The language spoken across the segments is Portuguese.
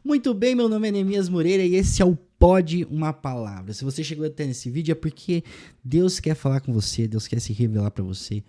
Muito bem, meu nome é Neemias Moreira e esse é o Pode Uma Palavra. Se você chegou até nesse vídeo é porque Deus quer falar com você, Deus quer se revelar para você.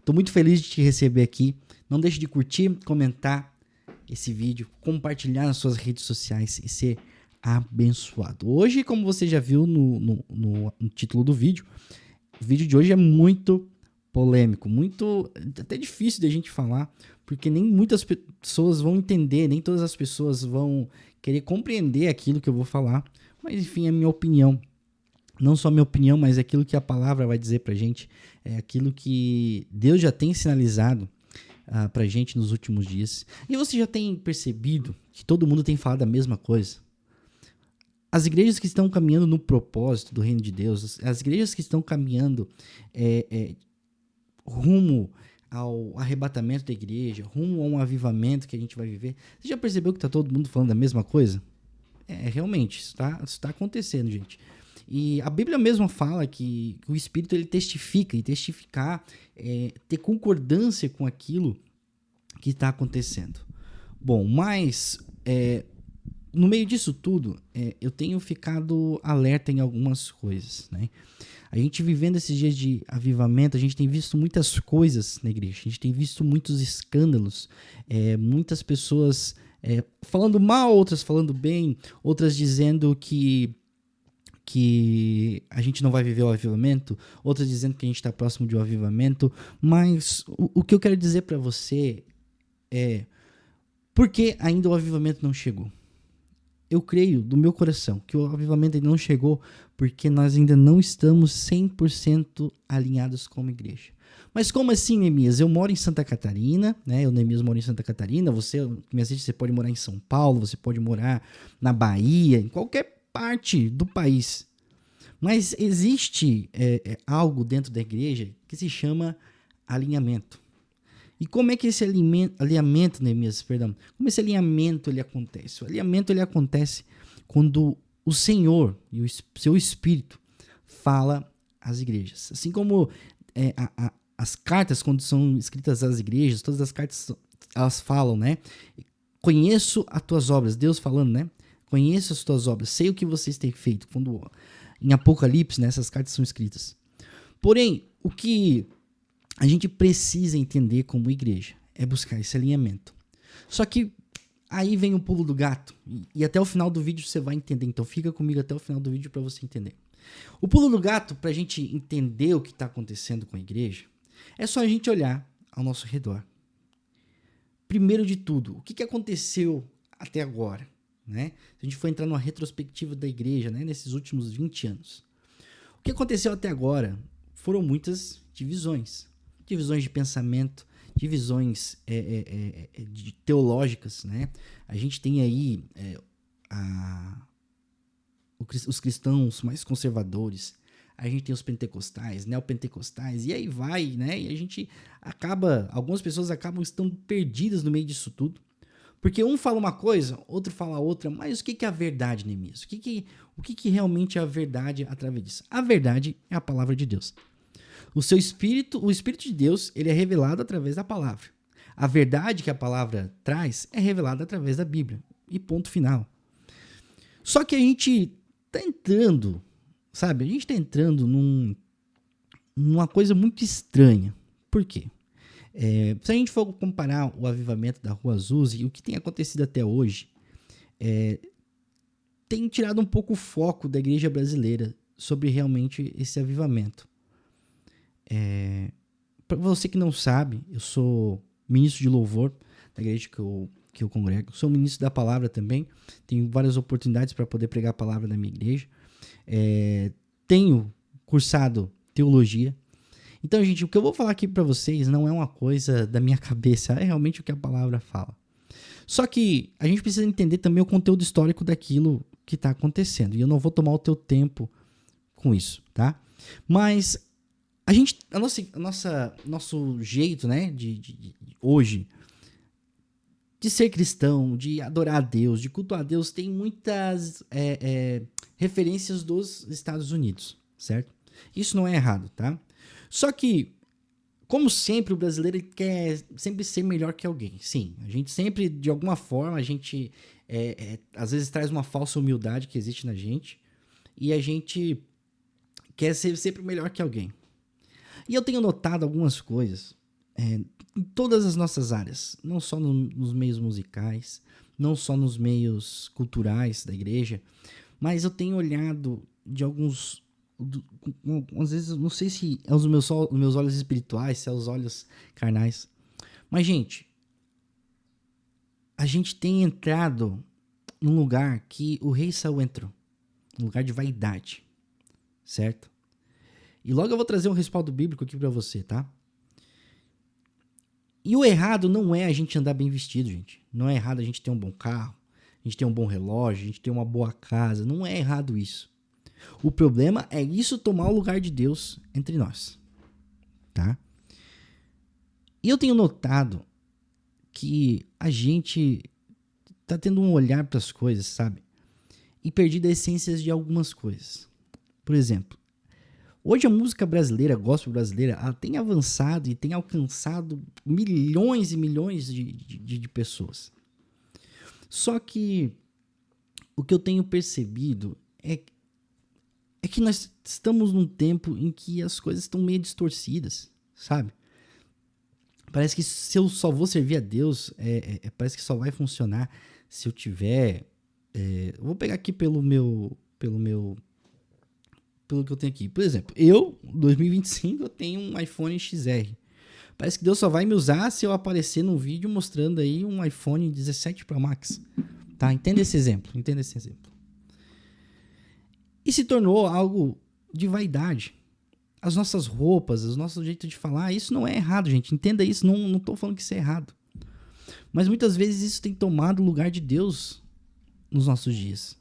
Estou muito feliz de te receber aqui. Não deixe de curtir, comentar esse vídeo, compartilhar nas suas redes sociais e ser abençoado. Hoje, como você já viu no título do vídeo, o vídeo de hoje é muito polêmico, muito até difícil de a gente falar, porque nem muitas pessoas vão entender, nem todas as pessoas vão querer compreender aquilo que eu vou falar, mas enfim, é minha opinião. Não só minha opinião, mas é aquilo que a palavra vai dizer pra gente, é aquilo que Deus já tem sinalizado pra gente nos últimos dias. E você já tem percebido que todo mundo tem falado a mesma coisa? As igrejas que estão caminhando no propósito do reino de Deus, as igrejas que estão caminhando rumo ao arrebatamento da igreja, rumo a um avivamento que a gente vai viver, você já percebeu que está todo mundo falando a mesma coisa? Realmente, isso tá acontecendo, gente. E a Bíblia mesmo fala que o Espírito ele testifica, e testificar é ter concordância com aquilo que está acontecendo. Bom, mas no meio disso tudo, eu tenho ficado alerta em algumas coisas, né? A gente vivendo esses dias de avivamento, a gente tem visto muitas coisas na igreja, a gente tem visto muitos escândalos, muitas pessoas falando mal, outras falando bem, outras dizendo que a gente não vai viver o avivamento, outras dizendo que a gente está próximo de um avivamento, mas o que eu quero dizer para você é por que ainda o avivamento não chegou? Eu creio do meu coração que o avivamento ainda não chegou porque nós ainda não estamos 100% alinhados como igreja. Mas como assim, Neemias? Eu moro em Santa Catarina, né? Eu, Neemias, moro em Santa Catarina. Você pode morar em São Paulo, você pode morar na Bahia, em qualquer parte do país. Mas existe algo dentro da igreja que se chama alinhamento. E como é que esse alinhamento, Neemias, como esse alinhamento ele acontece? O alinhamento ele acontece quando o Senhor e o seu Espírito fala às igrejas. Assim como as cartas, quando são escritas às igrejas, todas as cartas elas falam, né? Conheço as tuas obras, Deus falando, né? Conheço as tuas obras, sei o que vocês têm feito. Quando em Apocalipse, né, essas cartas são escritas. Porém, o que a gente precisa entender como igreja é buscar esse alinhamento. Só que aí vem o pulo do gato. E até o final do vídeo você vai entender. Então fica comigo até o final do vídeo para você entender. O pulo do gato, para a gente entender o que está acontecendo com a igreja, é só a gente olhar ao nosso redor. Primeiro de tudo, o que aconteceu até agora? Né? Se a gente for entrar numa retrospectiva da igreja, né, nesses últimos 20 anos. O que aconteceu até agora foram muitas divisões. Divisões de pensamento, divisões teológicas, né? A gente tem aí os cristãos mais conservadores, a gente tem os pentecostais, neopentecostais, e aí vai, né? E a gente algumas pessoas acabam estando perdidas no meio disso tudo, porque um fala uma coisa, outro fala outra, mas o que é a verdade, Neemias? O que realmente é a verdade através disso? A verdade é a palavra de Deus. O Espírito de Deus, ele é revelado através da palavra. A verdade que a palavra traz é revelada através da Bíblia. E ponto final. Só que a gente tá entrando, sabe? A gente tá entrando numa coisa muito estranha. Por quê? Se a gente for comparar o avivamento da Rua Azusa e o que tem acontecido até hoje, tem tirado um pouco o foco da igreja brasileira sobre realmente esse avivamento. Para você que não sabe, eu sou ministro de louvor da igreja que eu congrego, sou ministro da palavra também, tenho várias oportunidades para poder pregar a palavra na minha igreja, tenho cursado teologia. Então, gente, o que eu vou falar aqui para vocês não é uma coisa da minha cabeça, é realmente o que a palavra fala. Só que a gente precisa entender também o conteúdo histórico daquilo que está acontecendo, e eu não vou tomar o teu tempo com isso, tá? Mas nosso jeito, né, de hoje, de ser cristão, de adorar a Deus, de cultuar a Deus, tem muitas referências dos Estados Unidos, certo? Isso não é errado, tá? Só que, como sempre, o brasileiro quer sempre ser melhor que alguém. Sim, a gente sempre, de alguma forma, a gente Às vezes traz uma falsa humildade que existe na gente e a gente quer ser sempre melhor que alguém. E eu tenho notado algumas coisas em todas as nossas áreas, não só nos meios musicais, não só nos meios culturais da igreja, mas eu tenho olhado de alguns... Às vezes, não sei se é os meus olhos espirituais, se é os olhos carnais. Mas, gente, a gente tem entrado num lugar que o rei Saul entrou. Um lugar de vaidade. Certo? E logo eu vou trazer um respaldo bíblico aqui pra você, tá? E o errado não é a gente andar bem vestido, gente. Não é errado a gente ter um bom carro, a gente ter um bom relógio, a gente ter uma boa casa. Não é errado isso. O problema é isso tomar o lugar de Deus entre nós. Tá? E eu tenho notado que a gente tá tendo um olhar para as coisas, sabe? E perdido a essência de algumas coisas. Por exemplo, hoje a música brasileira, a gospel brasileira, ela tem avançado e tem alcançado milhões e milhões de pessoas. Só que o que eu tenho percebido é que nós estamos num tempo em que as coisas estão meio distorcidas, sabe? Parece que se eu só vou servir a Deus, parece que só vai funcionar se eu tiver... eu vou pegar aqui pelo que eu tenho aqui. Por exemplo, eu, 2025, eu tenho um iPhone XR. Parece que Deus só vai me usar se eu aparecer num vídeo mostrando aí um iPhone 17 Pro Max. Tá? Entenda esse exemplo. E se tornou algo de vaidade. As nossas roupas, o nosso jeito de falar, isso não é errado, gente. Entenda isso, não tô falando que isso é errado. Mas muitas vezes isso tem tomado o lugar de Deus nos nossos dias.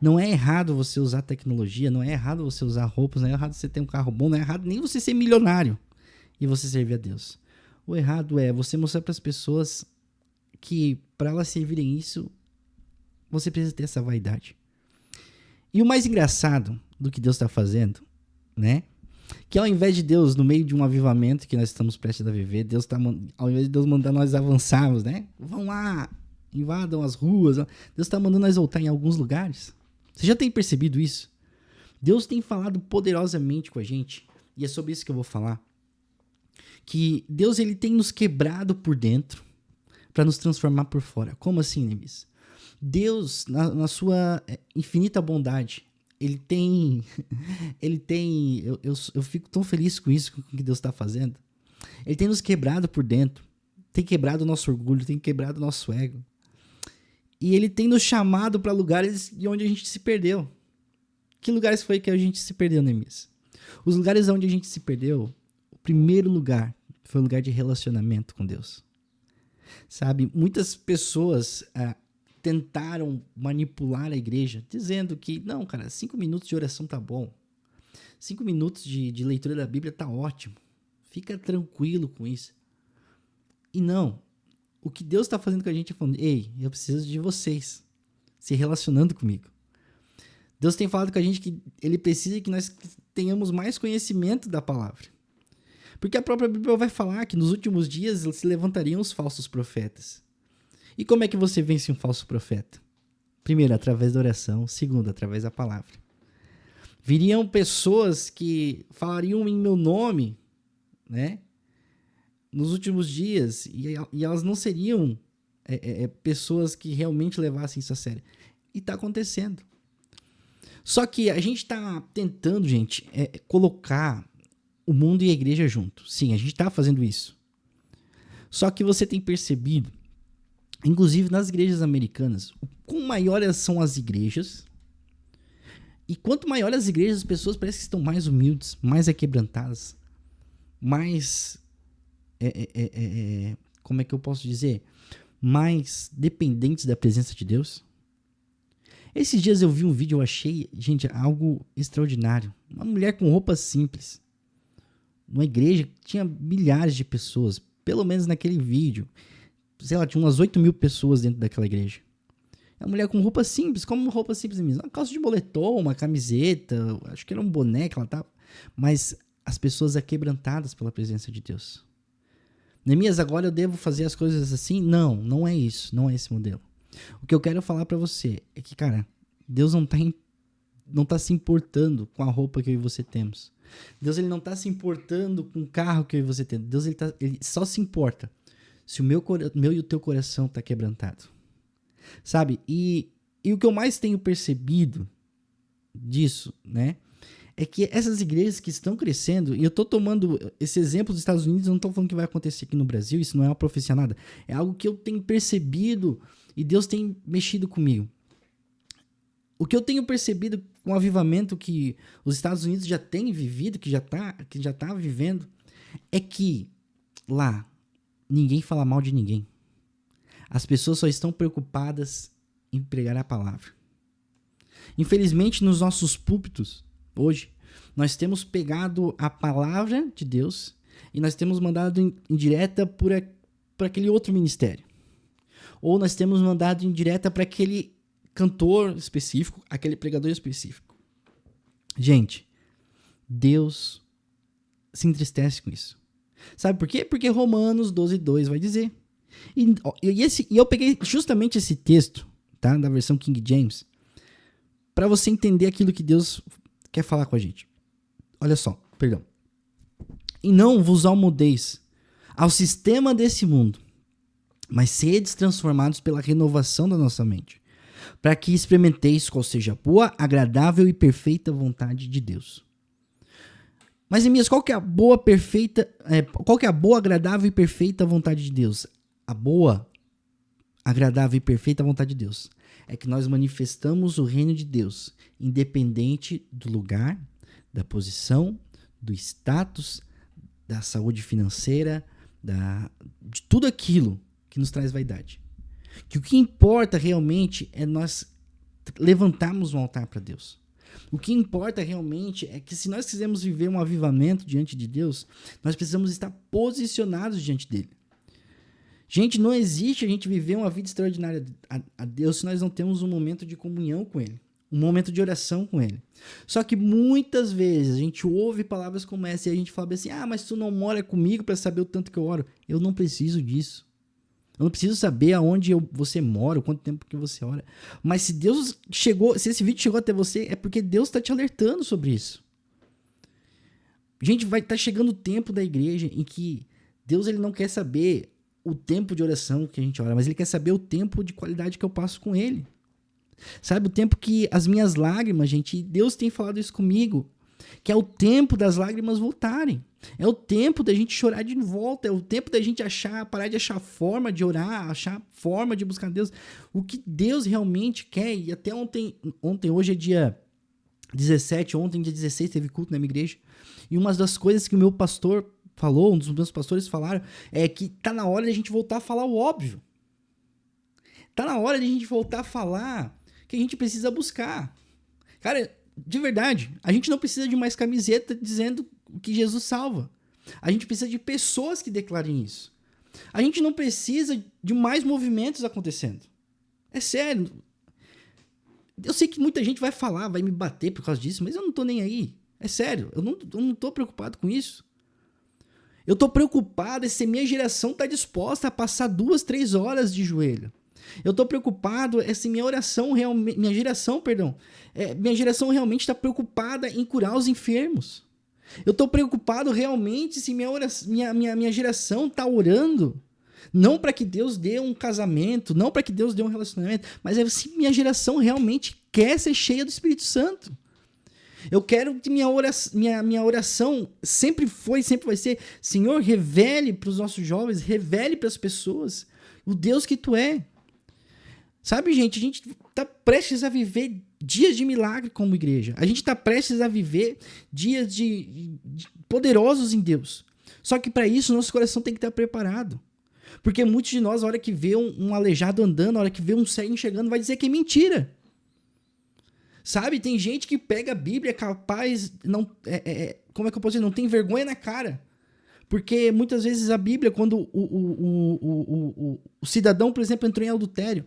Não é errado você usar tecnologia, não é errado você usar roupas, não é errado você ter um carro bom, não é errado nem você ser milionário e você servir a Deus. O errado é você mostrar para as pessoas que para elas servirem isso, você precisa ter essa vaidade. E o mais engraçado do que Deus está fazendo, né? Que ao invés de Deus, no meio de um avivamento que nós estamos prestes a viver, Deus tá, ao invés de Deus mandar nós avançarmos, né? Vão lá, invadam as ruas. Deus está mandando nós voltar em alguns lugares. Você já tem percebido isso? Deus tem falado poderosamente com a gente. E é sobre isso que eu vou falar. Que Deus ele tem nos quebrado por dentro para nos transformar por fora. Como assim, Nemis? Deus, na sua infinita bondade, Ele tem... Eu fico tão feliz com isso, com o que Deus está fazendo. Ele tem nos quebrado por dentro. Tem quebrado o nosso orgulho, tem quebrado o nosso ego. E Ele tem nos chamado para lugares de onde a gente se perdeu. Que lugares foi que a gente se perdeu, Neemias? Os lugares onde a gente se perdeu, o primeiro lugar foi o lugar de relacionamento com Deus. Sabe, muitas pessoas... tentaram manipular a igreja, dizendo que, não, cara, 5 minutos de oração tá bom. 5 minutos de leitura da Bíblia tá ótimo. Fica tranquilo com isso. E não. O que Deus tá fazendo com a gente é falando, ei, eu preciso de vocês se relacionando comigo. Deus tem falado com a gente que Ele precisa que nós tenhamos mais conhecimento da palavra. Porque a própria Bíblia vai falar que nos últimos dias se levantariam os falsos profetas. E como é que você vence um falso profeta? Primeiro, através da oração. Segundo, através da palavra. Viriam pessoas que falariam em meu nome, né? Nos últimos dias. E elas não seriam pessoas que realmente levassem isso a sério. E está acontecendo. Só que a gente está tentando, gente, colocar o mundo e a igreja junto. Sim, a gente está fazendo isso. Só que você tem percebido, inclusive nas igrejas americanas, o quão maiores são as igrejas. E quanto maiores as igrejas, as pessoas parecem que estão mais humildes, mais aquebrantadas, mais... como é que eu posso dizer? Mais dependentes da presença de Deus. Esses dias eu vi um vídeo, eu achei, gente, algo extraordinário. Uma mulher com roupa simples. Numa igreja que tinha milhares de pessoas, pelo menos naquele vídeo. Sei lá, tinha umas 8.000 pessoas dentro daquela igreja. É uma mulher com roupa simples, como roupa simples mesmo. Uma calça de moletom, uma camiseta, acho que era um boné que ela tava. Mas as pessoas aquebrantadas pela presença de Deus. Neemias, agora eu devo fazer as coisas assim? Não, não é isso, não é esse modelo. O que eu quero falar pra você é que, cara, Deus não tá se importando com a roupa que eu e você temos. Deus ele não tá se importando com o carro que eu e você temos. Deus ele só se importa se o meu e o teu coração tá quebrantado. Sabe? E o que eu mais tenho percebido disso, né? É que essas igrejas que estão crescendo, e eu tô tomando esse exemplo dos Estados Unidos, eu não tô falando que vai acontecer aqui no Brasil, isso não é uma profecia nada, é algo que eu tenho percebido e Deus tem mexido comigo. O que eu tenho percebido com o avivamento que os Estados Unidos já têm vivido, que já tá vivendo, é que lá ninguém fala mal de ninguém. As pessoas só estão preocupadas em pregar a palavra. Infelizmente, nos nossos púlpitos, hoje, nós temos pegado a palavra de Deus e nós temos mandado em direta por aquele outro ministério. Ou nós temos mandado em direta para aquele cantor específico, aquele pregador específico. Gente, Deus se entristece com isso. Sabe por quê? Porque Romanos 12:2 vai dizer. E eu peguei justamente esse texto, tá, da versão King James, para você entender aquilo que Deus quer falar com a gente. Olha só, perdão. E não vos almodeis ao sistema desse mundo, mas sedes transformados pela renovação da nossa mente, para que experimenteis qual seja a boa, agradável e perfeita vontade de Deus. Mas, Emias, qual que é a boa, agradável e perfeita vontade de Deus? A boa, agradável e perfeita vontade de Deus é que nós manifestamos o reino de Deus, independente do lugar, da posição, do status, da saúde financeira, de tudo aquilo que nos traz vaidade. Que o que importa realmente é nós levantarmos um altar para Deus. O que importa realmente é que se nós quisermos viver um avivamento diante de Deus, nós precisamos estar posicionados diante dele. Gente, não existe a gente viver uma vida extraordinária a Deus se nós não temos um momento de comunhão com ele, um momento de oração com ele. Só que muitas vezes a gente ouve palavras como essa e a gente fala assim, mas tu não mora comigo para saber o tanto que eu oro. Eu não preciso disso. Eu não preciso saber aonde você mora, o quanto tempo que você ora. Mas se esse vídeo chegou até você, é porque Deus está te alertando sobre isso. Gente, vai estar chegando o tempo da igreja em que Deus ele não quer saber o tempo de oração que a gente ora, mas ele quer saber o tempo de qualidade que eu passo com ele. Sabe, o tempo que as minhas lágrimas, gente, Deus tem falado isso comigo, que é o tempo das lágrimas voltarem. É o tempo da gente chorar de volta, é o tempo da gente parar de achar forma de orar, achar forma de buscar Deus. O que Deus realmente quer, e até hoje é dia 17, ontem dia 16 teve culto na minha igreja, e uma das coisas que o meu pastor falou, um dos meus pastores falaram, é que tá na hora de a gente voltar a falar o óbvio. Tá na hora de a gente voltar a falar que a gente precisa buscar. Cara, de verdade, a gente não precisa de mais camiseta dizendo que Jesus salva. A gente precisa de pessoas que declarem isso. A gente não precisa de mais movimentos acontecendo. É sério. Eu sei que muita gente vai falar, vai me bater por causa disso, mas eu não tô nem aí. É sério, eu não tô preocupado com isso. Eu tô preocupado se minha geração tá disposta a passar 2-3 horas de joelho. Eu tô preocupado se minha geração realmente está preocupada em curar os enfermos. Eu tô preocupado realmente se minha geração tá orando, não para que Deus dê um casamento, não para que Deus dê um relacionamento, mas se minha geração realmente quer ser cheia do Espírito Santo. Eu quero que minha oração sempre vai ser, Senhor, revele para os nossos jovens, revele para as pessoas o Deus que tu é. Sabe, gente, a gente está prestes a viver dias de milagre como igreja. A gente está prestes a viver dias de poderosos em Deus. Só que para isso, nosso coração tem que estar preparado. Porque muitos de nós, a hora que vê um aleijado andando, a hora que vê um cego enxergando, vai dizer que é mentira. Sabe, tem gente que pega a Bíblia capaz, como é que eu posso dizer, não tem vergonha na cara. Porque muitas vezes a Bíblia, quando o cidadão, por exemplo, entrou em adultério,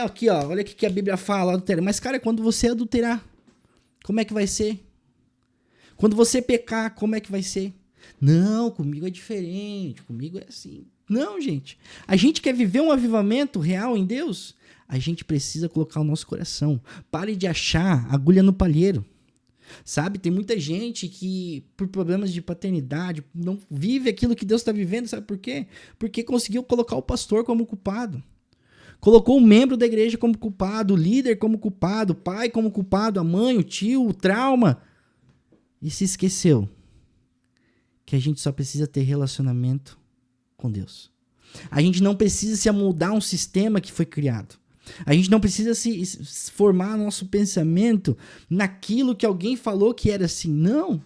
aqui, ó, olha o que a Bíblia fala, adultério. Mas, cara, quando você adulterar, como é que vai ser? Quando você pecar, como é que vai ser? Não, comigo é diferente, comigo é assim. Não, gente. A gente quer viver um avivamento real em Deus? a gente precisa colocar o nosso coração. Pare de achar agulha no palheiro. Sabe, tem muita gente que, por problemas de paternidade, não vive aquilo que Deus está vivendo. Sabe por quê? Porque conseguiu colocar o pastor como culpado. Colocou o membro da igreja como culpado, o líder como culpado, o pai como culpado, a mãe, o tio, o trauma. E se esqueceu que a gente só precisa ter relacionamento com Deus. A gente não precisa se amoldar a um sistema que foi criado. A gente não precisa se formar nosso pensamento naquilo que alguém falou que era assim. Não.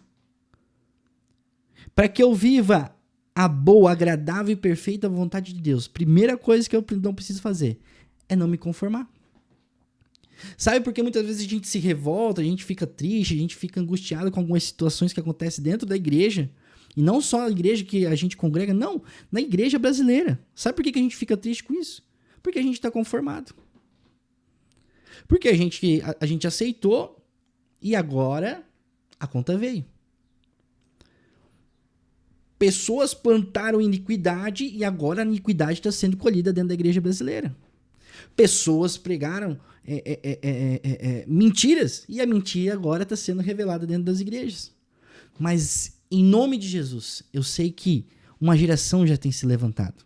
Para que eu viva a boa, agradável e perfeita vontade de Deus, primeira coisa que eu não preciso fazer é não me conformar. Sabe por que muitas vezes a gente se revolta, a gente fica triste, a gente fica angustiado com algumas situações que acontecem dentro da igreja? E não só a igreja que a gente congrega, não, na igreja brasileira. Sabe por que a gente fica triste com isso? Porque a gente está conformado. Porque a gente aceitou e agora a conta veio. Pessoas plantaram iniquidade e agora a iniquidade está sendo colhida dentro da igreja brasileira. Pessoas pregaram mentiras e a mentira agora está sendo revelada dentro das igrejas. Mas, em nome de Jesus, eu sei que uma geração já tem se levantado.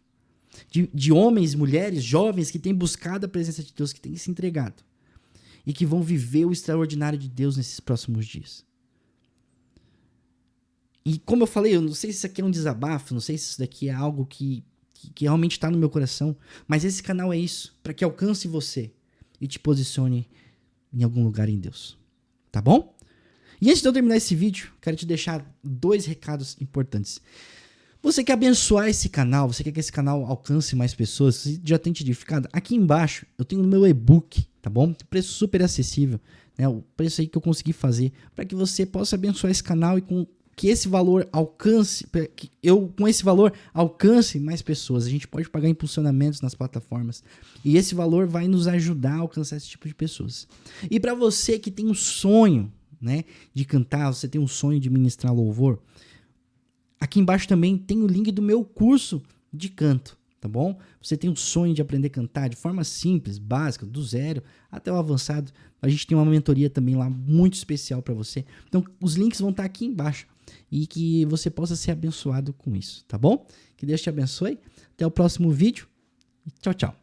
De homens, mulheres, jovens que têm buscado a presença de Deus, que têm se entregado. E que vão viver o extraordinário de Deus nesses próximos dias. E como eu falei, eu não sei se isso aqui é um desabafo, não sei se isso daqui é algo que realmente está no meu coração, mas esse canal é isso, para que alcance você e te posicione em algum lugar em Deus. Tá bom? E antes de eu terminar esse vídeo, quero te deixar 2 recados importantes. Você quer abençoar esse canal, você quer que esse canal alcance mais pessoas, você já tem te edificado? Aqui embaixo eu tenho o meu e-book, tá bom? Preço super acessível, né? O preço aí que eu consegui fazer para que você possa abençoar esse canal e que esse valor alcance, que eu com esse valor alcance mais pessoas. A gente pode pagar impulsionamentos nas plataformas e esse valor vai nos ajudar a alcançar esse tipo de pessoas. E para você que tem um sonho, né, de cantar, você tem um sonho de ministrar louvor, aqui embaixo também tem o link do meu curso de canto, tá bom? Você tem um sonho de aprender a cantar de forma simples, básica, do zero até o avançado. A gente tem uma mentoria também lá muito especial para você. Então, os links vão estar aqui embaixo e que você possa ser abençoado com isso, tá bom? Que Deus te abençoe. Até o próximo vídeo. Tchau, tchau.